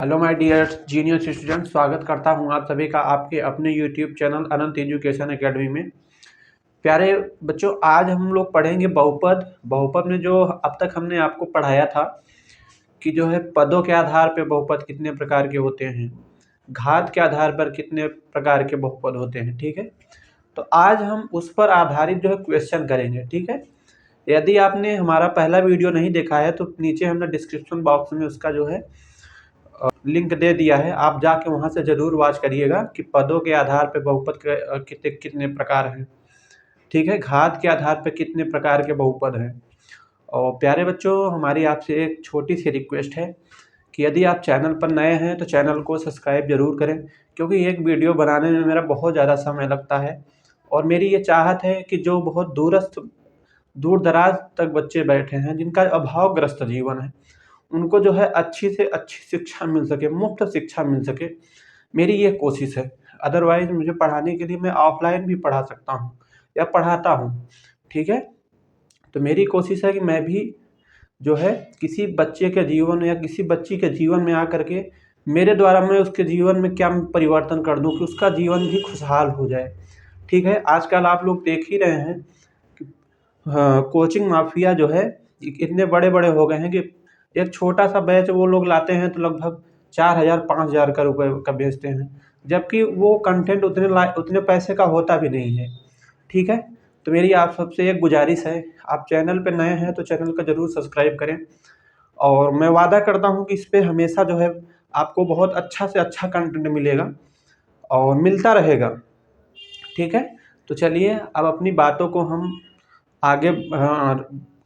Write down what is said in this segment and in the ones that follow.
Hello my dear junior student, स्वागत करता हूं आप सभी का आपके अपने YouTube channel Anant education academy में। प्यारे बच्चों, आज हम लोग पढ़ेंगे बहुपद। बहुपद में जो अब तक हमने आपको पढ़ाया था कि जो है पदों के आधार पर बहुपद कितने प्रकार के होते हैं, घात के आधार पर कितने प्रकार के बहुपद होते हैं। ठीक है, तो आज हम उस पर आधारित जो है क्वेश्चन करेंगे। ठीक है, यदि आपने हमारा पहला वीडियो नहीं देखा है तो नीचे हमने डिस्क्रिप्शन बॉक्स में उसका जो है लिंक दे दिया है, आप जाके वहाँ से ज़रूर वॉच करिएगा कि पदों के आधार पर बहुपद के कितने कितने प्रकार हैं। ठीक है, घात के आधार पर कितने प्रकार के बहुपद हैं। और प्यारे बच्चों, हमारी आपसे एक छोटी सी रिक्वेस्ट है कि यदि आप चैनल पर नए हैं तो चैनल को सब्सक्राइब ज़रूर करें, क्योंकि एक वीडियो बनाने में मेरा बहुत ज़्यादा समय लगता है। और मेरी ये चाहत है कि जो बहुत दूर दराज तक बच्चे बैठे हैं, जिनका अभावग्रस्त जीवन है, उनको जो है अच्छी से अच्छी शिक्षा मिल सके, मुफ्त शिक्षा मिल सके, मेरी ये कोशिश है। अदरवाइज़ मुझे पढ़ाने के लिए मैं ऑफलाइन भी पढ़ा सकता हूँ या पढ़ाता हूँ। ठीक है, तो मेरी कोशिश है कि मैं भी जो है किसी बच्चे के जीवन या किसी बच्ची के जीवन में आकर के मेरे द्वारा मैं उसके जीवन में क्या परिवर्तन कर दूँ कि उसका जीवन भी खुशहाल हो जाए। ठीक है, आजकल आप लोग देख ही रहे हैं कि कोचिंग माफिया जो है इतने बड़े बड़े हो गए हैं कि एक छोटा सा बैच वो लोग लाते हैं तो लगभग 4,000 5,000 का रुपये का बेचते हैं, जबकि वो कंटेंट उतने पैसे का होता भी नहीं है। ठीक है, तो मेरी आप सबसे एक गुजारिश है, आप चैनल पे नए हैं तो चैनल को ज़रूर सब्सक्राइब करें। और मैं वादा करता हूँ कि इस पर हमेशा जो है आपको बहुत अच्छा से अच्छा कंटेंट मिलेगा और मिलता रहेगा। ठीक है, तो चलिए अब अपनी बातों को हम आगे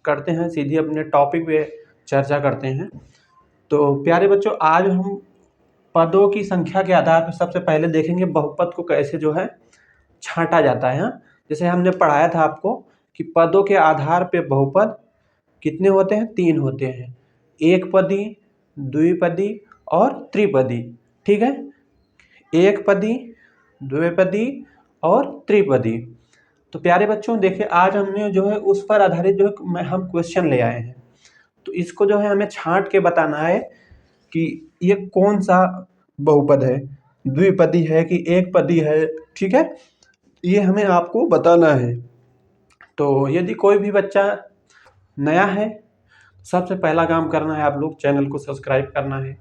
करते हैं, सीधे अपने टॉपिक पे चर्चा करते हैं। तो प्यारे बच्चों, आज हम पदों की संख्या के आधार पर सबसे पहले देखेंगे बहुपद को कैसे जो है छांटा जाता है। हाँ? जैसे हमने पढ़ाया था आपको कि पदों के आधार पे बहुपद कितने होते हैं, 3 होते हैं, एक पदी, द्विपदी और त्रिपदी। ठीक है, एक पदी, द्विपदी और त्रिपदी। तो प्यारे बच्चों देखिए, आज हमने जो है उस पर आधारित जो है हम क्वेश्चन ले आए हैं। तो इसको जो है हमें छांट के बताना है कि ये कौन सा बहुपद है, द्विपदी है कि एक पदी है। ठीक है, ये हमें आपको बताना है। तो यदि कोई भी बच्चा नया है, सबसे पहला काम करना है आप लोग चैनल को सब्सक्राइब करना है।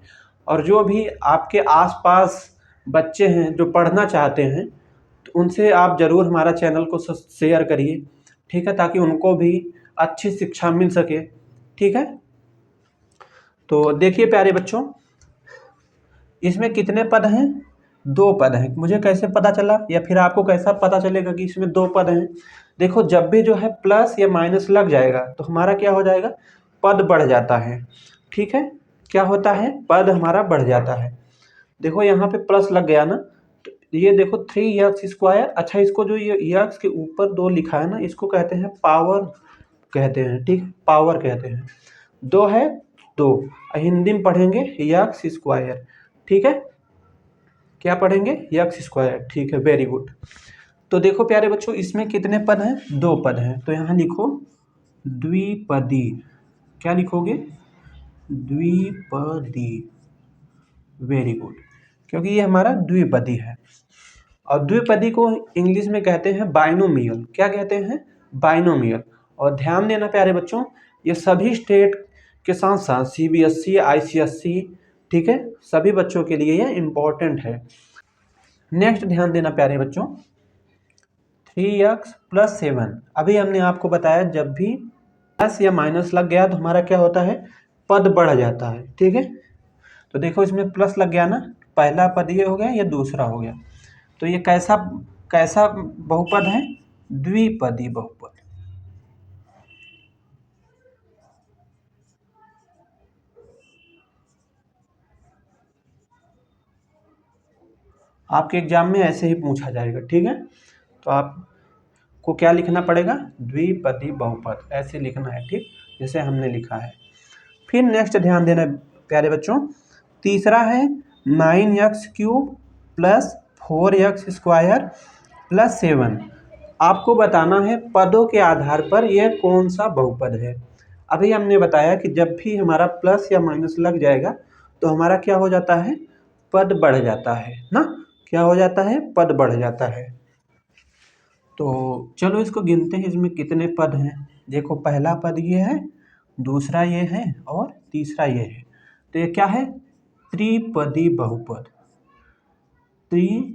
और जो भी आपके आसपास बच्चे हैं जो पढ़ना चाहते हैं, तो उनसे आप ज़रूर हमारा चैनल को शेयर करिए। ठीक है, ताकि उनको भी अच्छी शिक्षा मिल सके। ठीक है, तो देखिए प्यारे बच्चों, इसमें कितने पद हैं, 2 पद हैं। मुझे कैसे पता चला या फिर आपको कैसा पता चलेगा कि इसमें 2 पद हैं? देखो, जब भी जो है प्लस या माइनस लग जाएगा तो हमारा क्या हो जाएगा, पद बढ़ जाता है। ठीक है, क्या होता है, पद हमारा बढ़ जाता है। देखो यहाँ पे प्लस लग गया ना, तो ये देखो 3x²। अच्छा, इसको जो ये x के ऊपर 2 लिखा है ना, इसको कहते हैं पावर कहते हैं। ठीक, पावर कहते हैं। 2 है 2, हिंदी में पढ़ेंगे x²। ठीक है, क्या पढ़ेंगे, x²। ठीक है, वेरी गुड। तो देखो प्यारे बच्चों, इसमें कितने पद हैं, 2 पद हैं। तो यहाँ लिखो द्विपदी। क्या लिखोगे, द्विपदी। वेरी गुड, क्योंकि ये हमारा द्विपदी है। और द्विपदी को इंग्लिश में कहते हैं बाइनोमियल। क्या कहते हैं, बाइनोमियल। और ध्यान देना प्यारे बच्चों, ये सभी स्टेट के साथ साथ CBSE ICSE, ठीक है, सभी बच्चों के लिए ये इम्पोर्टेंट है। नेक्स्ट ध्यान देना प्यारे बच्चों, 3x + 7। अभी हमने आपको बताया जब भी प्लस या माइनस लग गया तो हमारा क्या होता है, पद बढ़ जाता है। ठीक है, तो देखो इसमें प्लस लग गया ना, पहला पद ये हो गया, ये दूसरा हो गया। तो ये कैसा कैसा बहुपद है, द्विपदी बहुपद। आपके एग्जाम में ऐसे ही पूछा जाएगा। ठीक है, तो आपको क्या लिखना पड़ेगा, द्विपदी बहुपद, ऐसे लिखना है। ठीक, जैसे हमने लिखा है। फिर नेक्स्ट ध्यान देना प्यारे बच्चों, तीसरा है 9x³ + 4x² + 7। आपको बताना है पदों के आधार पर यह कौन सा बहुपद है। अभी हमने बताया कि जब भी हमारा प्लस या माइनस लग जाएगा तो हमारा क्या हो जाता है, पद बढ़ जाता है ना, क्या हो जाता है, पद बढ़ जाता है। तो चलो इसको गिनते हैं, इसमें कितने पद हैं। देखो पहला पद ये है, दूसरा ये है और तीसरा ये है। तो ये क्या है, त्रिपदी बहुपद, त्रिपदी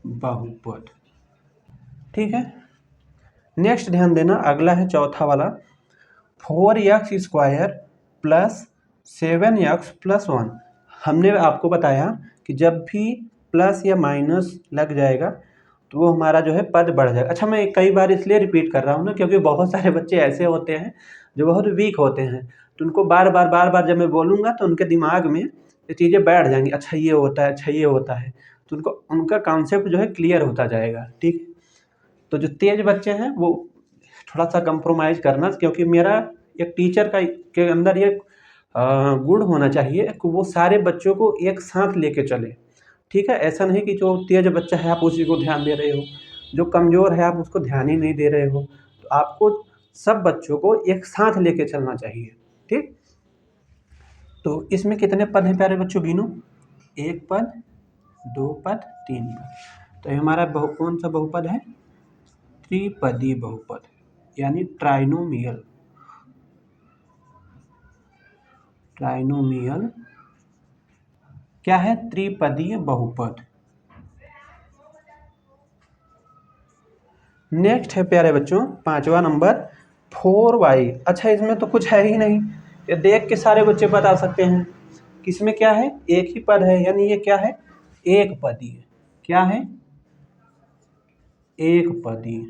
बहुपद। ठीक है, नेक्स्ट ध्यान देना, अगला है चौथा वाला, 4x² प्लस 7x+1। हमने आपको बताया कि जब भी प्लस या माइनस लग जाएगा तो वो हमारा जो है पद बढ़ जाएगा। अच्छा, मैं कई बार इसलिए रिपीट कर रहा हूँ ना, क्योंकि बहुत सारे बच्चे ऐसे होते हैं जो बहुत वीक होते हैं, तो उनको बार बार जब मैं बोलूँगा तो उनके दिमाग में ये चीज़ें बैठ जाएंगी, अच्छा ये होता है, अच्छा ये होता है, तो उनको उनका कॉन्सेप्ट जो है क्लियर होता जाएगा। ठीक, तो जो तेज बच्चे हैं वो थोड़ा सा कंप्रोमाइज़ करना, क्योंकि मेरा एक टीचर का के अंदर ये गुण होना चाहिए कि वो सारे बच्चों को एक साथ लेके चले। ठीक है, ऐसा नहीं कि जो तेज बच्चा है आप उसी को ध्यान दे रहे हो, जो कमज़ोर है आप उसको ध्यान ही नहीं दे रहे हो। तो आपको सब बच्चों को एक साथ लेके चलना चाहिए। ठीक, तो इसमें कितने पद हैं प्यारे बच्चों, गिनो, 1 पद, 2 पद, 3 पद। तो ये हमारा कौन सा बहुपद है, त्रिपदी बहुपद, यानी ट्राइनोमियल, ट्राइनोमियल क्या है, त्रिपदीय बहुपद। नेक्स्ट है प्यारे बच्चों 5वां नंबर, 4y। अच्छा, इसमें तो कुछ है ही नहीं, ये देख के सारे बच्चे बता सकते हैं कि इसमें क्या है, एक ही पद है, यानी ये क्या है, एक पदीय। क्या है, एक पदीय।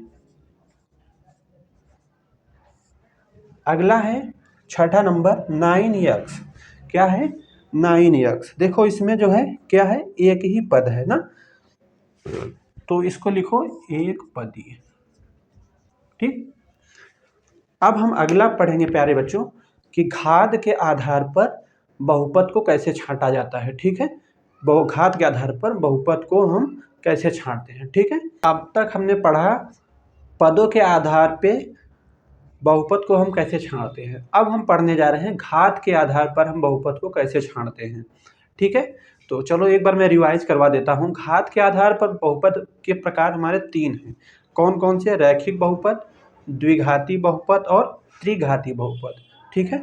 अगला है छठा नंबर 9x। क्या है, 9x। देखो इसमें जो है क्या है, एक ही पद है ना, तो इसको लिखो एक पदीय। ठीक, अब हम अगला पढ़ेंगे प्यारे बच्चों कि घात के आधार पर बहुपद को कैसे छांटा जाता है। ठीक है, बहुघात के आधार पर बहुपद को हम कैसे छांटते हैं। ठीक है, अब तक हमने पढ़ा पदों के आधार पे बहुपद को हम कैसे छांटते हैं। अब हम पढ़ने जा रहे हैं घात के आधार पर हम बहुपद को कैसे छांटते हैं। ठीक है, तो चलो एक बार मैं रिवाइज करवा देता हूँ। घात के आधार पर बहुपद के प्रकार हमारे 3 हैं। कौन कौन से, रैखिक बहुपद, द्विघाती बहुपद और त्रिघाती बहुपद। ठीक है,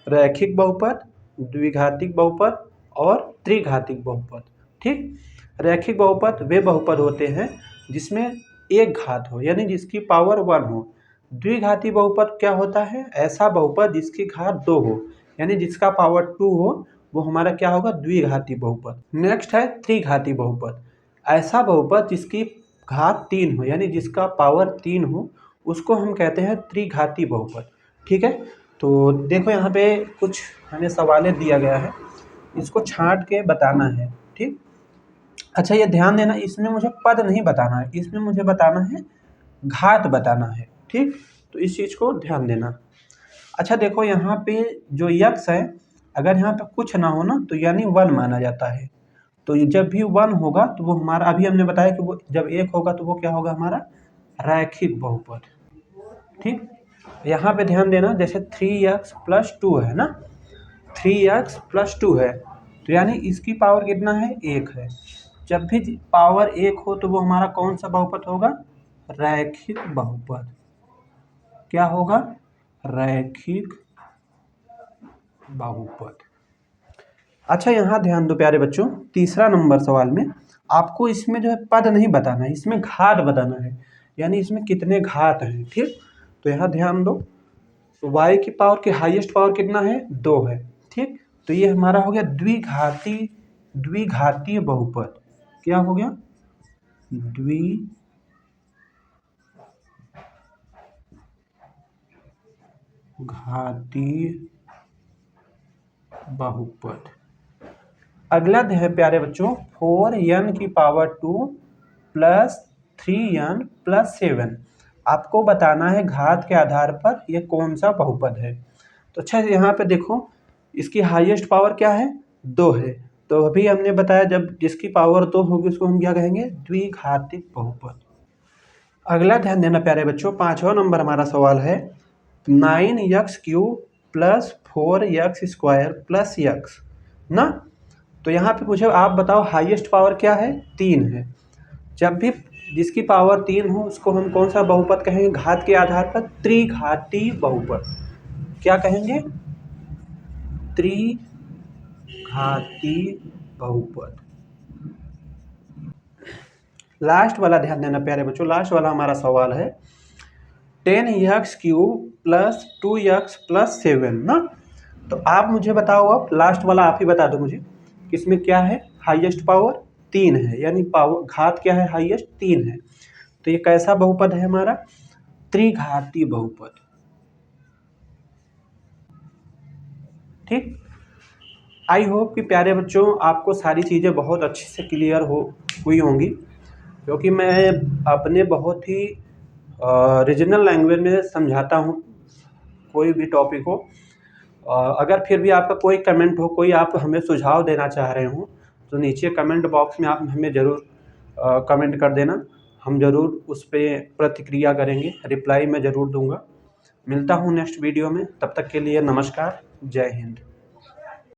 रैखिक बहुपद, द्विघातिक बहुपद और त्रिघातिक बहुपद। ठीक, रैखिक बहुपद वे बहुपद होते हैं जिसमें एक घात हो, यानी जिसकी पावर 1 हो। द्विघाती बहुपद क्या होता है, ऐसा बहुपद जिसकी घात 2 हो, यानी जिसका पावर 2 हो, वो हमारा क्या होगा, द्विघाती बहुपद। नेक्स्ट है त्रिघाती बहुपद, ऐसा बहुपद जिसकी घात 3 हो, यानी जिसका पावर 3 हो, उसको हम कहते हैं त्रिघाती बहुपद। ठीक है, तो देखो यहाँ पे कुछ हमें सवालें दिया गया है, इसको छांट के बताना है। ठीक, अच्छा ये ध्यान देना, इसमें मुझे पद नहीं बताना है, इसमें मुझे बताना है घात बताना है। ठीक, तो इस चीज़ को ध्यान देना। अच्छा देखो यहाँ पे जो यक्स है, अगर यहाँ पे कुछ ना हो ना तो यानी 1 माना जाता है। तो जब भी 1 होगा तो वो हमारा, अभी हमने बताया कि वो जब 1 होगा तो वो क्या होगा, हमारा रैखिक बहुपद। ठीक, यहाँ पे ध्यान देना, जैसे 3x+2 है ना, 3x+2 है, तो यानी इसकी पावर कितना है, 1 है। जब भी पावर 1 हो तो वो हमारा कौन सा बहुपद होगा, रैखिक बहुपद। क्या होगा, रैखिक बहुपद। अच्छा यहाँ ध्यान दो प्यारे बच्चों, तीसरा नंबर सवाल में आपको इसमें जो है पद नहीं बताना है, इसमें घात बताना है, यानी इसमें कितने घात हैं। ठीक, तो यहाँ ध्यान दो, y की पावर की हाईएस्ट पावर कितना है, 2 है। ठीक, तो ये हमारा हो गया द्विघातीय बहुपद। क्या हो गया, द्विघातीय बहुपद। अगला है प्यारे बच्चों 4n² प्लस 3n+7। आपको बताना है घात के आधार पर ये कौन सा बहुपद है। तो अच्छा यहाँ पे देखो, इसकी हाईएस्ट पावर क्या है, 2 है, तो अभी हमने बताया जब जिसकी पावर 2 होगी उसको हम क्या कहेंगे, द्विघातिक बहुपद। अगला ध्यान देना प्यारे बच्चों, 5वां नंबर हमारा सवाल है 9x³ plus 4x² plus x ना। तो यहाँ पे मुझे आप बताओ हाईएस्ट पावर क्या है, 3 है। जब भी जिसकी पावर 3 हो उसको हम कौन सा बहुपद कहेंगे, घात के आधार पर त्रिघाती बहुपद। क्या कहेंगे, त्रिघाती बहुपद। लास्ट वाला ध्यान देना प्यारे बच्चों, लास्ट वाला हमारा सवाल है 10x³ प्लस 2x प्लस 7 ना। तो आप मुझे बताओ, अब लास्ट वाला आप ही बता दो मुझे, किसमें क्या है, हाईएस्ट पावर 3 है, यानी पावर घात क्या है, हाईएस्ट 3 है। तो ये कैसा बहुपद है हमारा, त्रिघाती बहुपद। ठीक, आई होप कि प्यारे बच्चों आपको सारी चीज़ें बहुत अच्छे से क्लियर हुई होंगी, क्योंकि मैं अपने बहुत ही रीजनल लैंग्वेज में समझाता हूँ कोई भी टॉपिक हो। अगर फिर भी आपका कोई कमेंट हो, कोई आप हमें सुझाव देना चाह रहे हो, तो नीचे कमेंट बॉक्स में आप हमें ज़रूर कमेंट कर देना। हम ज़रूर उस पर प्रतिक्रिया करेंगे, रिप्लाई मैं ज़रूर दूंगा। मिलता हूँ नेक्स्ट वीडियो में, तब तक के लिए नमस्कार, जय हिंद।